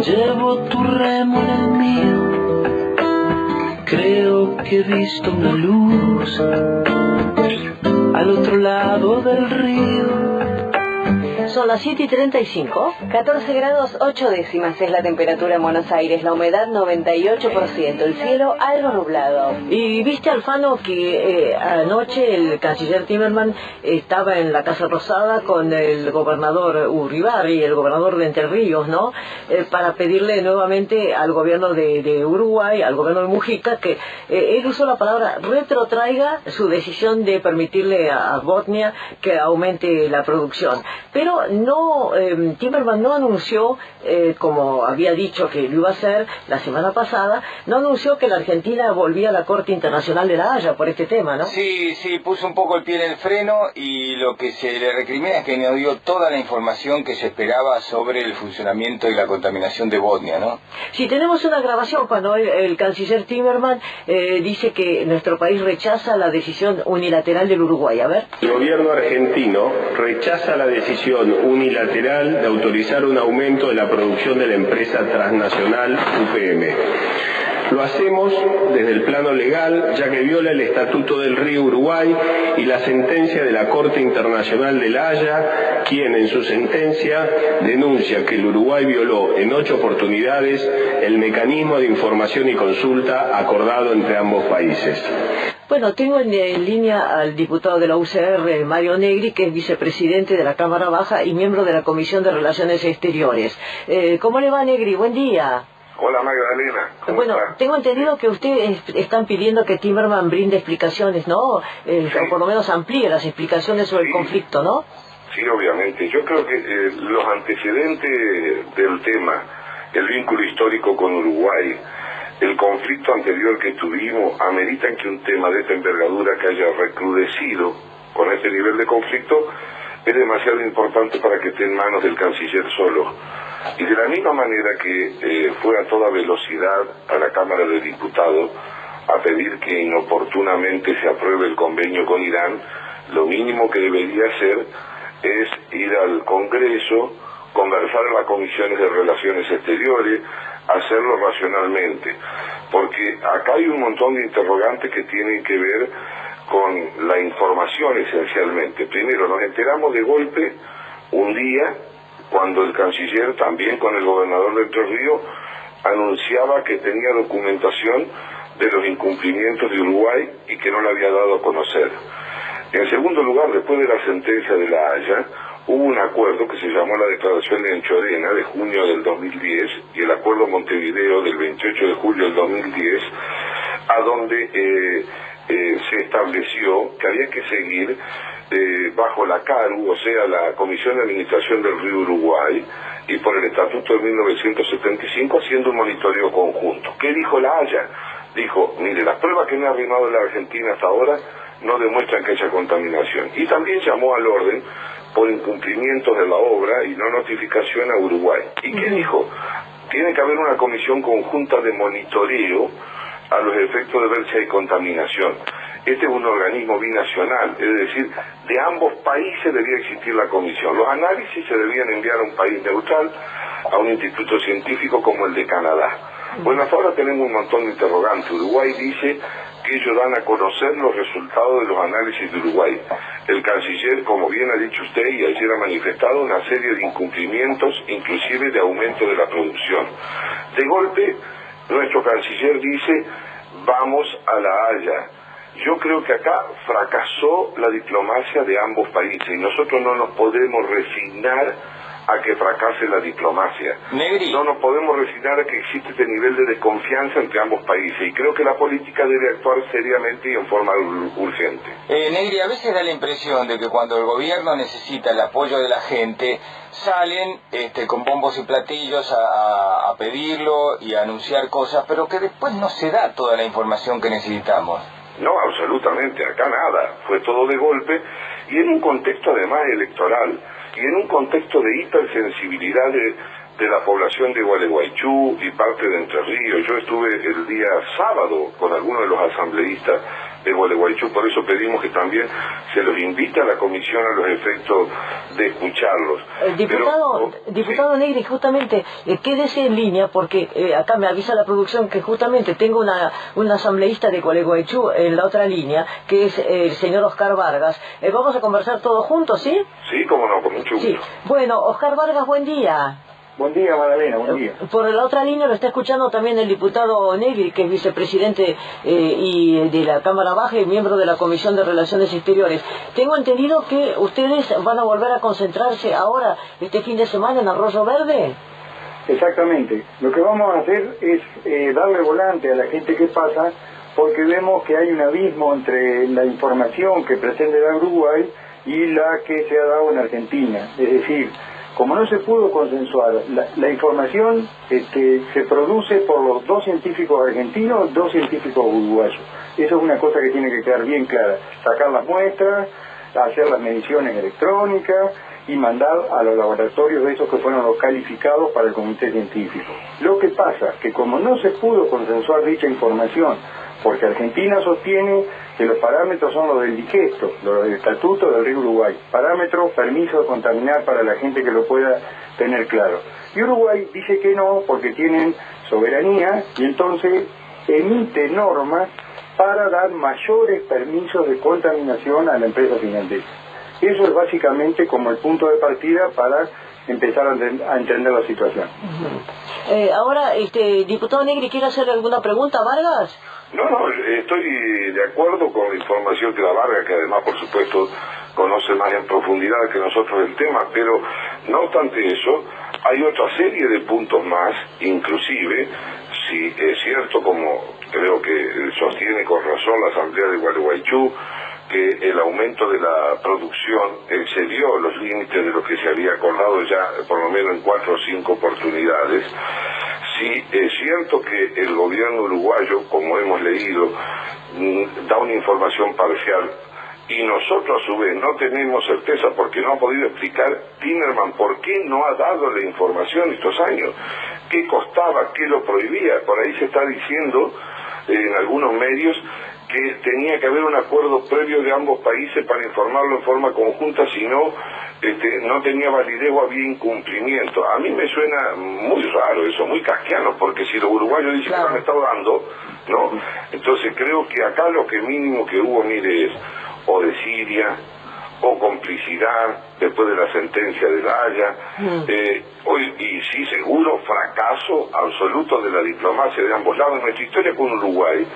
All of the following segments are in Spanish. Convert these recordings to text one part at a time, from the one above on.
Llevo tu remo en el mío, creo que he visto una luz al otro lado del río. Son las 7:35, 14 grados 8 décimas es la temperatura en Buenos Aires, la humedad 98%, el cielo algo nublado. Y viste, Alfano, que anoche el canciller Timerman estaba en la Casa Rosada con el gobernador Uribarri, el gobernador de Entre Ríos, ¿no? Para pedirle nuevamente al gobierno de Uruguay, al gobierno de Mujica, que él usó la palabra retrotraiga su decisión de permitirle a Botnia que aumente la producción. Pero no, Timerman no anunció, como había dicho que lo iba a hacer la semana pasada, no anunció que la Argentina volvía a la Corte Internacional de La Haya por este tema, ¿no? Sí, puso un poco el pie en el freno y lo que se le recrimina es que no dio toda la información que se esperaba sobre el funcionamiento y la contaminación de Botnia, ¿no? Sí, tenemos una grabación cuando el canciller Timerman dice que nuestro país rechaza la decisión unilateral del Uruguay. A ver. El gobierno argentino rechaza la decisión unilateral de autorizar un aumento de la producción de la empresa transnacional UPM. Lo hacemos desde el plano legal, ya que viola el Estatuto del Río Uruguay y la sentencia de la Corte Internacional de La Haya, quien en su sentencia denuncia que el Uruguay violó en 8 oportunidades el mecanismo de información y consulta acordado entre ambos países. Bueno, tengo en línea al diputado de la UCR, Mario Negri, que es vicepresidente de la Cámara Baja y miembro de la Comisión de Relaciones Exteriores. ¿Cómo le va, Negri? Buen día. Hola, Magdalena. Bueno, tengo entendido que ustedes están pidiendo que Timerman brinde explicaciones, ¿no? O por lo menos amplíe las explicaciones sobre el conflicto, ¿no? Sí, obviamente. Yo creo que los antecedentes del tema, el vínculo histórico con Uruguay, el conflicto anterior que tuvimos, ameritan que un tema de esta envergadura que haya recrudecido con este nivel de conflicto es demasiado importante para que esté en manos del canciller solo. Y de la misma manera que fue a toda velocidad a la Cámara de Diputados a pedir que inoportunamente se apruebe el convenio con Irán, lo mínimo que debería hacer es ir al Congreso, conversar en las comisiones de Relaciones Exteriores, hacerlo racionalmente, porque acá hay un montón de interrogantes que tienen que ver con la información esencialmente. Primero, nos enteramos de golpe un día cuando el canciller, también con el gobernador de Entre Ríos, anunciaba que tenía documentación de los incumplimientos de Uruguay y que no la había dado a conocer. En segundo lugar, después de la sentencia de La Haya, hubo un acuerdo que se llamó la Declaración de Anchorena de junio del 2010 y el Acuerdo Montevideo del 28 de julio del 2010, a donde se estableció que había que seguir bajo la CARU, o sea, la Comisión de Administración del Río Uruguay, y por el Estatuto de 1975, haciendo un monitoreo conjunto. ¿Qué dijo La Haya? Dijo, mire, las pruebas que me ha arrimado la Argentina hasta ahora no demuestran que haya contaminación. Y también llamó al orden por incumplimientos de la obra y no notificación a Uruguay. ¿Y qué dijo? Tiene que haber una comisión conjunta de monitoreo a los efectos de ver si hay contaminación. Este es un organismo binacional, es decir, de ambos países debía existir la comisión. Los análisis se debían enviar a un país neutral, a un instituto científico como el de Canadá. Bueno, hasta ahora tenemos un montón de interrogantes. Uruguay dice que ellos dan a conocer los resultados de los análisis de Uruguay. El canciller, como bien ha dicho usted y ayer ha manifestado, una serie de incumplimientos, inclusive de aumento de la producción. De golpe, nuestro canciller dice, vamos a La Haya. Yo creo que acá fracasó la diplomacia de ambos países y nosotros no nos podemos resignar a que fracase la diplomacia. Negri. No nos podemos resignar a que existe este nivel de desconfianza entre ambos países y creo que la política debe actuar seriamente y en forma urgente. Negri, a veces da la impresión de que cuando el gobierno necesita el apoyo de la gente, salen con bombos y platillos a pedirlo y a anunciar cosas, pero que después no se da toda la información que necesitamos. No, absolutamente, acá nada, fue todo de golpe y en un contexto además electoral y en un contexto de hipersensibilidad de la población de Gualeguaychú y parte de Entre Ríos. Yo estuve el día sábado con algunos de los asambleístas de Gualeguaychú. Por eso pedimos que también se los invite a la comisión a los efectos de escucharlos. Diputado Negri, justamente, quédese en línea, porque acá me avisa la producción que justamente tengo un asambleísta de Gualeguaychú en la otra línea, que es el señor Oscar Vargas. Vamos a conversar todos juntos, ¿sí? Sí, cómo no, con mucho gusto. Sí. Bueno, Oscar Vargas, buen día. Buen día, Magdalena, buen día. Por la otra línea lo está escuchando también el diputado Negri, que es vicepresidente y de la Cámara Baja y miembro de la Comisión de Relaciones Exteriores. Tengo entendido que ustedes van a volver a concentrarse ahora, este fin de semana, en Arroyo Verde. Exactamente. Lo que vamos a hacer es darle volante a la gente que pasa, porque vemos que hay un abismo entre la información que pretende dar Uruguay y la que se ha dado en Argentina. Es decir, como no se pudo consensuar, la información se produce por los 2 científicos argentinos, 2 científicos uruguayos. Eso es una cosa que tiene que quedar bien clara. Sacar las muestras, hacer las mediciones electrónicas y mandar a los laboratorios de esos que fueron los calificados para el comité científico. Lo que pasa que como no se pudo consensuar dicha información, porque Argentina sostiene que los parámetros son los del digesto, los del Estatuto del Río Uruguay, parámetros, permiso de contaminar para la gente que lo pueda tener claro. Y Uruguay dice que no, porque tienen soberanía, y entonces emite normas para dar mayores permisos de contaminación a la empresa finlandesa. Eso es básicamente como el punto de partida para empezar a entender la situación. Ahora, diputado Negri, ¿quiere hacer alguna pregunta a Vargas? No, estoy de acuerdo con la información que da Vargas, que además, por supuesto, conoce más en profundidad que nosotros el tema, pero no obstante eso, hay otra serie de puntos más, inclusive, si es cierto, como creo que sostiene con razón la Asamblea de Gualeguaychú, que el aumento de la producción excedió los límites de lo que se había acordado ya por lo menos en 4 o 5 oportunidades. Sí, es cierto que el gobierno uruguayo, como hemos leído, da una información parcial y nosotros a su vez no tenemos certeza porque no ha podido explicar Timerman por qué no ha dado la información estos años, qué costaba, qué lo prohibía. Por ahí se está diciendo en algunos medios que tenía que haber un acuerdo previo de ambos países para informarlo en forma conjunta, si no, no tenía validez o había incumplimiento. A mí me suena muy raro eso, muy casquiano, porque si los uruguayos dicen que no me está dando, ¿no? Entonces creo que acá lo que mínimo que hubo, mire, es o desidia o complicidad después de la sentencia de La Haya, y sí, seguro, fracaso absoluto de la diplomacia de ambos lados. Nuestra historia con Uruguay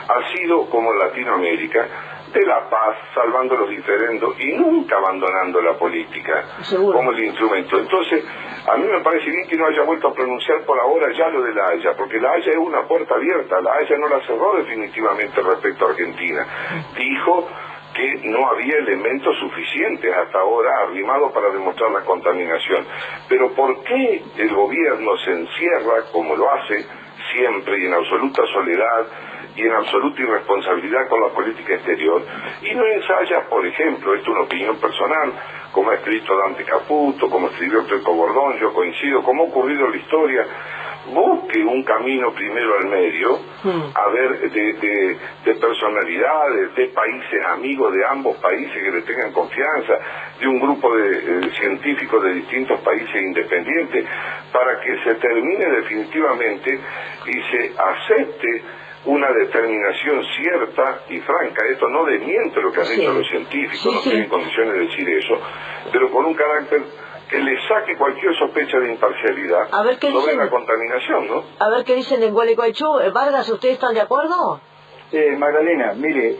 ha sido, como en Latinoamérica, de la paz, salvando los diferendos y nunca abandonando la política como el instrumento. Entonces, a mí me parece bien que no haya vuelto a pronunciar por ahora ya lo de La Haya, porque La Haya es una puerta abierta. La Haya no la cerró definitivamente respecto a Argentina. Dijo que no había elementos suficientes hasta ahora arrimados para demostrar la contaminación. Pero ¿por qué el gobierno se encierra, como lo hace siempre y en absoluta soledad y en absoluta irresponsabilidad con la política exterior, y no ensaya, por ejemplo, esto es una opinión personal, como ha escrito Dante Caputo, como escribió Peco Bordón, yo coincido, como ha ocurrido en la historia, busque un camino primero al medio, a ver, de personalidades, de países amigos de ambos países que le tengan confianza, de un grupo de científicos de distintos países independientes, para que se termine definitivamente y se acepte una determinación cierta y franca. Esto no desmiente lo que han dicho los científicos, no tienen condiciones de decir eso, pero con un carácter que le saque cualquier sospecha de imparcialidad sobre la contaminación, ¿no? A ver qué dicen en Gualeguaychú. Vargas, ¿ustedes están de acuerdo? Magdalena, mire,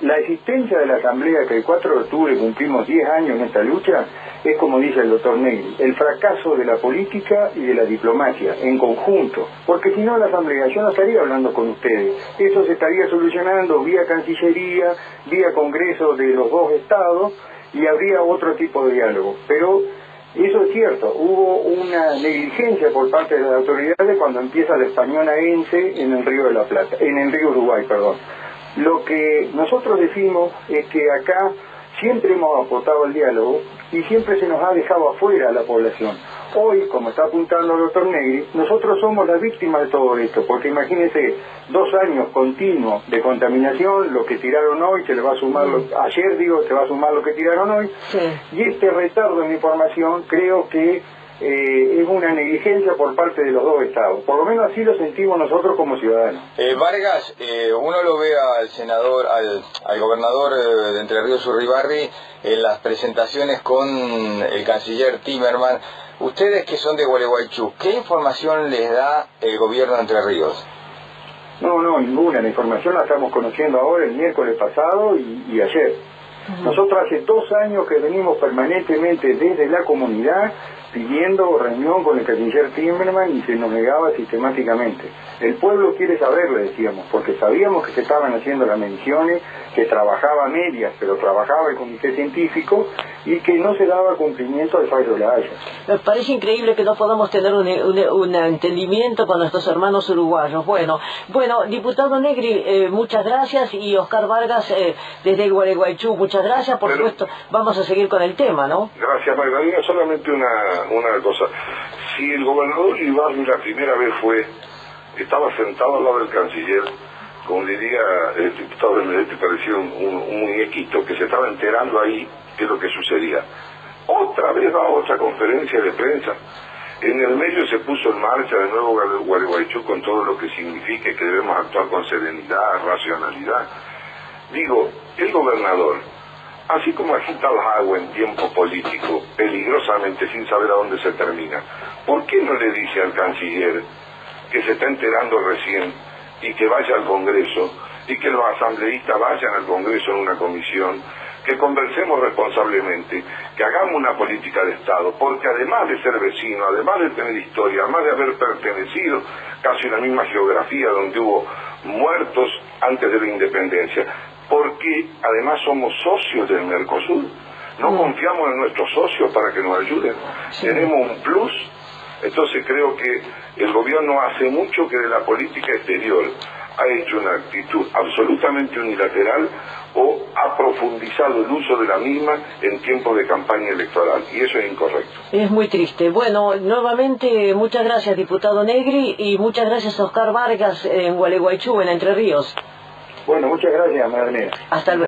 la existencia de la Asamblea, que el 4 de octubre cumplimos 10 años en esta lucha, es como dice el doctor Negri, el fracaso de la política y de la diplomacia en conjunto, porque si no la Asamblea, yo no estaría hablando con ustedes, eso se estaría solucionando vía Cancillería, vía Congreso de los 2 estados, y habría otro tipo de diálogo, pero eso es cierto, hubo una negligencia por parte de las autoridades cuando empieza la españonaense en el Río de la Plata, en el Río Uruguay, perdón. Lo que nosotros decimos es que acá siempre hemos apostado al diálogo y siempre se nos ha dejado afuera a la población. Hoy, como está apuntando el doctor Negri, nosotros somos las víctimas de todo esto, porque imagínense, 2 años continuos de contaminación, lo que tiraron hoy se le va a sumar, se va a sumar lo que tiraron hoy, Sí. y este retardo en la información creo que es una negligencia por parte de los dos estados. Por lo menos así lo sentimos nosotros como ciudadanos. Vargas, uno lo ve al senador, al gobernador de Entre Ríos, Urribarri, en las presentaciones con el canciller Timerman. Ustedes que son de Gualeguaychú, ¿qué información les da el gobierno de Entre Ríos? No, ninguna. La información la estamos conociendo ahora, el miércoles pasado y ayer. Nosotros hace 2 años que venimos permanentemente desde la comunidad pidiendo reunión con el canciller Timerman y se nos negaba sistemáticamente. El pueblo quiere saber, le decíamos, porque sabíamos que se estaban haciendo las mediciones, que trabajaba a medias, pero trabajaba el comité científico y que no se daba cumplimiento al fallo de la Haya. Me parece increíble que no podamos tener un entendimiento con nuestros hermanos uruguayos. Bueno, diputado Negri, muchas gracias, y Oscar Vargas, desde Gualeguaychú, muchas gracias. Por supuesto, vamos a seguir con el tema, ¿no? Gracias, Magdalena. Solamente una cosa. Si el gobernador Ibarri la primera vez estaba sentado al lado del canciller, como diría el diputado Benedetti, parecía un muñequito que se estaba enterando ahí de lo que sucedía. Otra vez va a otra conferencia de prensa. En el medio se puso en marcha de nuevo Gualeguaychú con todo lo que significa que debemos actuar con serenidad, racionalidad. Digo, el gobernador, así como agita las aguas en tiempo político, peligrosamente sin saber a dónde se termina, ¿por qué no le dice al canciller que se está enterando recién y que vaya al Congreso y que los asambleístas vayan al Congreso en una comisión, que conversemos responsablemente, que hagamos una política de Estado, porque además de ser vecino, además de tener historia, además de haber pertenecido casi a la misma geografía donde hubo muertos antes de la independencia, porque además somos socios del Mercosur, no confiamos en nuestros socios para que nos ayuden, tenemos un plus. Entonces creo que el gobierno hace mucho que de la política exterior ha hecho una actitud absolutamente unilateral o ha profundizado el uso de la misma en tiempos de campaña electoral, y eso es incorrecto. Es muy triste. Bueno, nuevamente muchas gracias, diputado Negri, y muchas gracias a Oscar Vargas en Gualeguaychú, en Entre Ríos. Bueno, muchas gracias, Magdalena. Hasta luego.